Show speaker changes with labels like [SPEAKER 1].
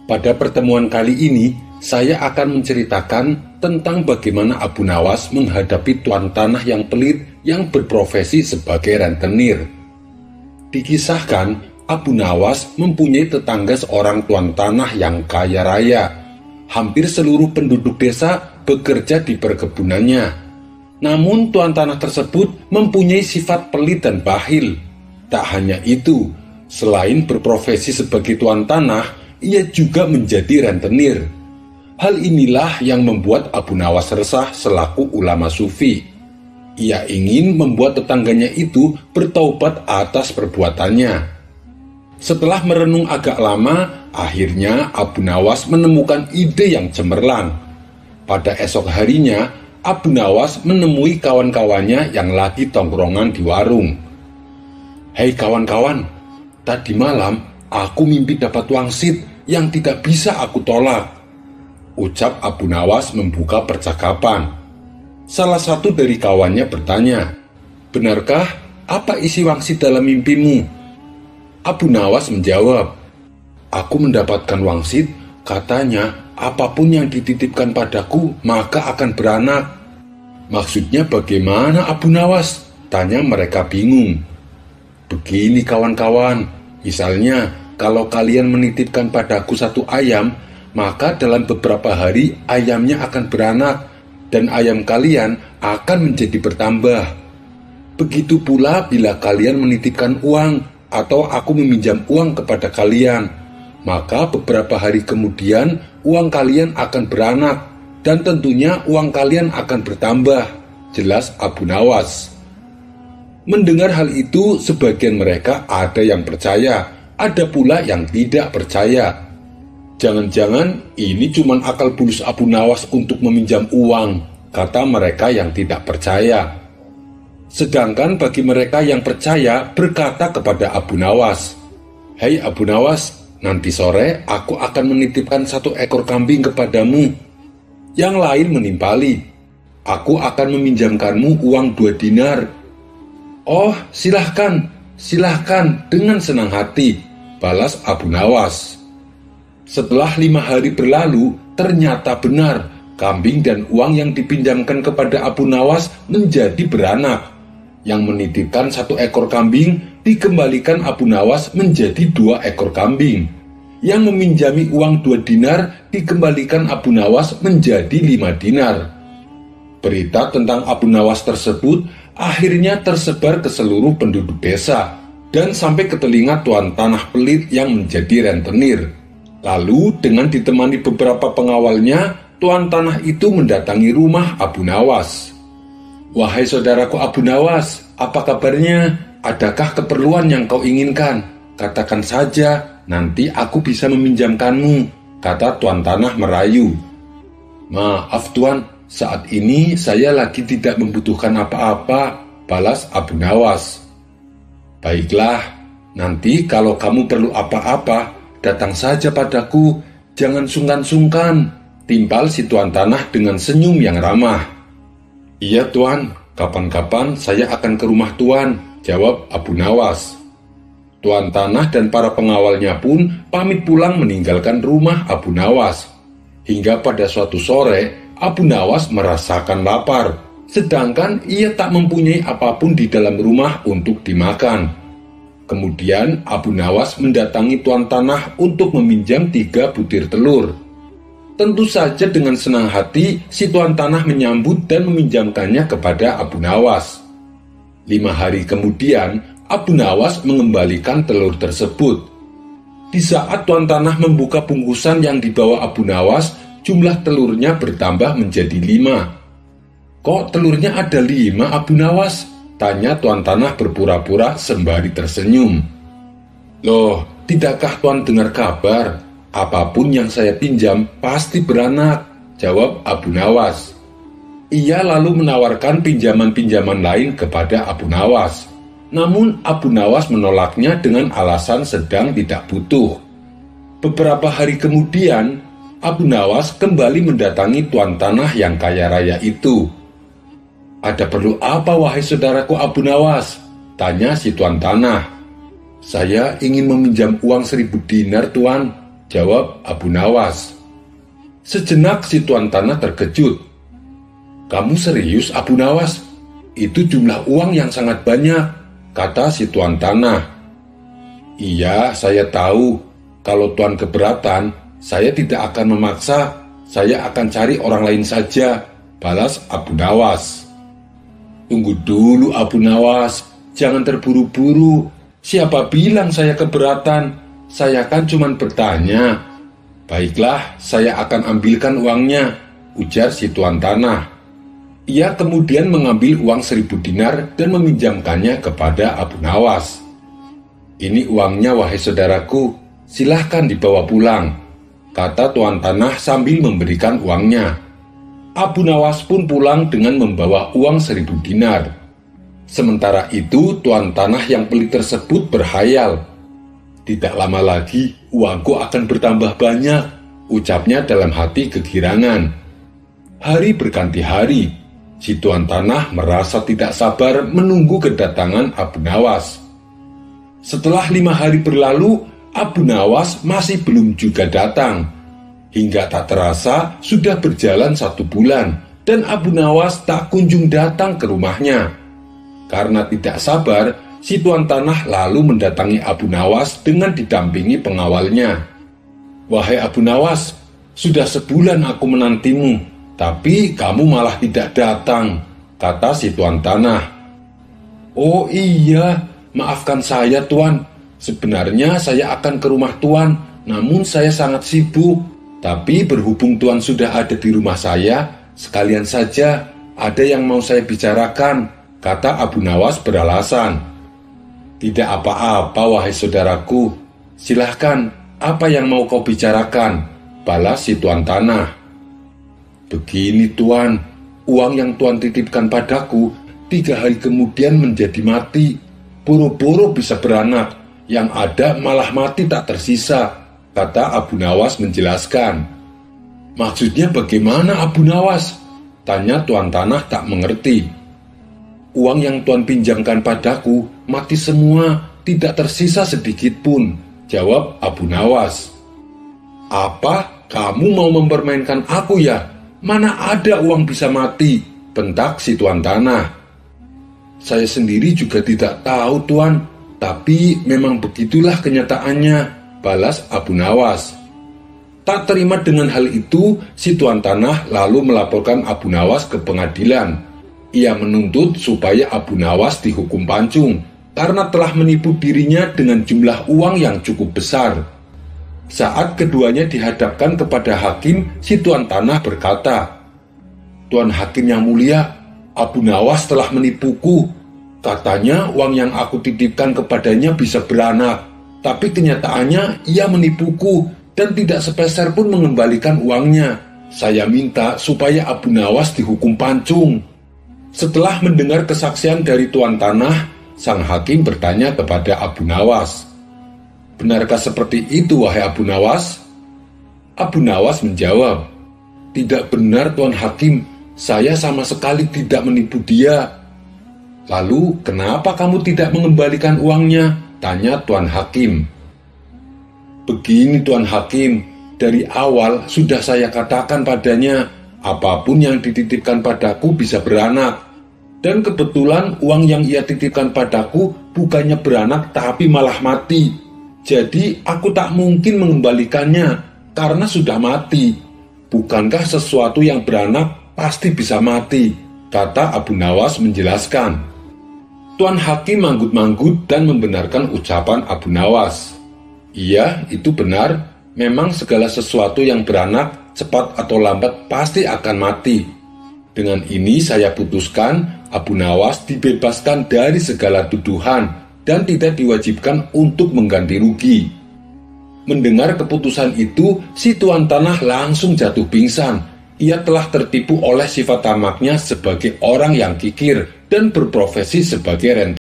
[SPEAKER 1] Pada pertemuan kali ini, saya akan menceritakan tentang bagaimana Abu Nawas menghadapi tuan tanah yang pelit yang berprofesi sebagai rentenir. Dikisahkan, Abu Nawas mempunyai tetangga seorang tuan tanah yang kaya raya. Hampir seluruh penduduk desa bekerja di perkebunannya. Namun tuan tanah tersebut mempunyai sifat pelit dan bakhil. Tak hanya itu, selain berprofesi sebagai tuan tanah, ia juga menjadi rentenir. Hal inilah yang membuat Abu Nawas resah selaku ulama sufi. Ia ingin membuat tetangganya itu bertaubat atas perbuatannya. Setelah merenung agak lama, akhirnya Abu Nawas menemukan ide yang cemerlang. Pada esok harinya, Abu Nawas menemui kawan-kawannya yang lagi tongkrongan di warung. "Hei kawan-kawan, tadi malam aku mimpi dapat wangsit yang tidak bisa aku tolak," ucap Abu Nawas membuka percakapan. Salah satu dari kawannya bertanya, "Benarkah apa isi wangsit dalam mimpimu?" Abu Nawas menjawab, "Aku mendapatkan wangsit, katanya apapun yang dititipkan padaku maka akan beranak." "Maksudnya bagaimana Abu Nawas?" tanya mereka bingung. "Begini kawan-kawan, misalnya kalau kalian menitipkan padaku satu ayam, maka dalam beberapa hari ayamnya akan beranak dan ayam kalian akan menjadi bertambah. Begitu pula bila kalian menitipkan uang atau aku meminjam uang kepada kalian, maka beberapa hari kemudian uang kalian akan beranak dan tentunya uang kalian akan bertambah," jelas Abu Nawas. Mendengar hal itu, sebagian mereka ada yang percaya, ada pula yang tidak percaya. "Jangan-jangan ini cuma akal bulus Abu Nawas untuk meminjam uang," kata mereka yang tidak percaya. Sedangkan bagi mereka yang percaya berkata kepada Abu Nawas, "Hei Abu Nawas, nanti sore aku akan menitipkan 1 ekor kambing kepadamu." Yang lain menimpali, "Aku akan meminjamkanmu uang 2 dinar." "Oh, silahkan dengan senang hati," balas Abu Nawas. Setelah 5 hari berlalu, ternyata benar, kambing dan uang yang dipinjamkan kepada Abu Nawas menjadi beranak. Yang menitipkan 1 ekor kambing dikembalikan Abu Nawas menjadi 2 ekor kambing. Yang meminjami uang 2 dinar dikembalikan Abu Nawas menjadi 5 dinar. Berita tentang Abu Nawas tersebut akhirnya tersebar ke seluruh penduduk desa dan sampai ke telinga tuan tanah pelit yang menjadi rentenir. Lalu dengan ditemani beberapa pengawalnya, tuan tanah itu mendatangi rumah Abu Nawas. "Wahai saudaraku Abu Nawas, apa kabarnya? Adakah keperluan yang kau inginkan? Katakan saja, nanti aku bisa meminjamkanmu," kata tuan tanah merayu. "Maaf tuan, saat ini saya lagi tidak membutuhkan apa-apa," balas Abu Nawas. "Baiklah, nanti kalau kamu perlu apa-apa, datang saja padaku, jangan sungkan-sungkan," timpal si tuan tanah dengan senyum yang ramah. "Iya tuan, kapan-kapan saya akan ke rumah tuan," jawab Abu Nawas. Tuan tanah dan para pengawalnya pun pamit pulang meninggalkan rumah Abu Nawas. Hingga pada suatu sore, Abu Nawas merasakan lapar, sedangkan ia tak mempunyai apapun di dalam rumah untuk dimakan. Kemudian Abu Nawas mendatangi tuan tanah untuk meminjam 3 butir telur. Tentu saja dengan senang hati si tuan tanah menyambut dan meminjamkannya kepada Abu Nawas. 5 hari kemudian, Abu Nawas mengembalikan telur tersebut. Di saat tuan tanah membuka bungkusan yang dibawa Abu Nawas, jumlah telurnya bertambah menjadi 5. "Kok telurnya ada 5, Abu Nawas?" tanya tuan tanah berpura-pura sembari tersenyum. "Loh, tidakkah tuan dengar kabar? Apapun yang saya pinjam pasti beranak," jawab Abu Nawas. Ia lalu menawarkan pinjaman-pinjaman lain kepada Abu Nawas. Namun Abu Nawas menolaknya dengan alasan sedang tidak butuh. Beberapa hari kemudian, Abu Nawas kembali mendatangi tuan tanah yang kaya raya itu. "Ada perlu apa wahai saudaraku Abu Nawas?" tanya si tuan tanah. "Saya ingin meminjam uang 1000 dinar tuan," jawab Abu Nawas. Sejenak si tuan tanah terkejut. Kamu serius, Abu Nawas? Itu jumlah uang yang sangat banyak, kata si tuan tanah. Iya, saya tahu. Kalau tuan keberatan, saya tidak akan memaksa. Saya akan cari orang lain saja, balas Abu Nawas. Tunggu dulu, Abu Nawas. Jangan terburu-buru. Siapa bilang saya keberatan? Saya kan cuma bertanya. Baiklah, saya akan ambilkan uangnya, ujar si tuan tanah. Ia kemudian mengambil uang 1.000 dinar dan meminjamkannya kepada Abu Nawas. Ini uangnya, wahai saudaraku, silahkan dibawa pulang, kata tuan tanah sambil memberikan uangnya. Abu Nawas pun pulang dengan membawa uang 1.000 dinar. Sementara itu, tuan tanah yang pelit tersebut berhayal. Tidak lama lagi, uangku akan bertambah banyak, ucapnya dalam hati kegirangan. Hari berganti hari, si tuan tanah merasa tidak sabar menunggu kedatangan Abu Nawas. Setelah 5 hari berlalu, Abu Nawas masih belum juga datang. Hingga tak terasa sudah berjalan 1 bulan, dan Abu Nawas tak kunjung datang ke rumahnya. Karena tidak sabar, si tuan tanah lalu mendatangi Abu Nawas dengan didampingi pengawalnya. Wahai Abu Nawas, sudah sebulan aku menantimu, tapi kamu malah tidak datang, kata si tuan tanah. Oh iya, maafkan saya tuan. Sebenarnya saya akan ke rumah tuan, namun saya sangat sibuk. Tapi berhubung tuan sudah ada di rumah saya, sekalian saja ada yang mau saya bicarakan, kata Abu Nawas beralasan. Tidak apa-apa, wahai saudaraku. Silahkan, apa yang mau kau bicarakan, balas si tuan tanah. Begini tuan, uang yang tuan titipkan padaku 3 hari kemudian menjadi mati. Boro-boro bisa beranak, yang ada malah mati tak tersisa, kata Abu Nawas menjelaskan. Maksudnya bagaimana, Abu Nawas? Tanya tuan tanah tak mengerti. Uang yang tuan pinjamkan padaku mati semua, tidak tersisa sedikit pun, jawab Abu Nawas. Apa? Kamu mau mempermainkan aku ya? Mana ada uang bisa mati, bentak si tuan tanah. Saya sendiri juga tidak tahu tuan, tapi memang begitulah kenyataannya, balas Abu Nawas. Tak terima dengan hal itu, si tuan tanah lalu melaporkan Abu Nawas ke pengadilan. Ia menuntut supaya Abu Nawas dihukum pancung karena telah menipu dirinya dengan jumlah uang yang cukup besar. Saat keduanya dihadapkan kepada hakim, si tuan tanah berkata, Tuan Hakim yang mulia, Abu Nawas telah menipuku. Katanya uang yang aku titipkan kepadanya bisa beranak, tapi kenyataannya ia menipuku dan tidak sepeser pun mengembalikan uangnya. Saya minta supaya Abu Nawas dihukum pancung. Setelah mendengar kesaksian dari tuan tanah, sang hakim bertanya kepada Abu Nawas, benarkah seperti itu, wahai Abu Nawas? Abu Nawas menjawab, tidak benar tuan hakim, saya sama sekali tidak menipu dia. Lalu kenapa kamu tidak mengembalikan uangnya? Tanya tuan hakim. Begini tuan hakim, dari awal sudah saya katakan padanya, apapun yang dititipkan padaku bisa beranak. Dan kebetulan uang yang ia titipkan padaku bukannya beranak tapi malah mati. Jadi aku tak mungkin mengembalikannya karena sudah mati. Bukankah sesuatu yang beranak pasti bisa mati? Kata Abu Nawas menjelaskan. Tuan Hakim manggut-manggut dan membenarkan ucapan Abu Nawas. Iya, itu benar. Memang segala sesuatu yang beranak cepat atau lambat pasti akan mati. Dengan ini saya putuskan Abu Nawas dibebaskan dari segala tuduhan dan tidak diwajibkan untuk mengganti rugi. Mendengar keputusan itu, si tuan tanah langsung jatuh pingsan. Ia telah tertipu oleh sifat tamaknya sebagai orang yang kikir dan berprofesi sebagai rentenier.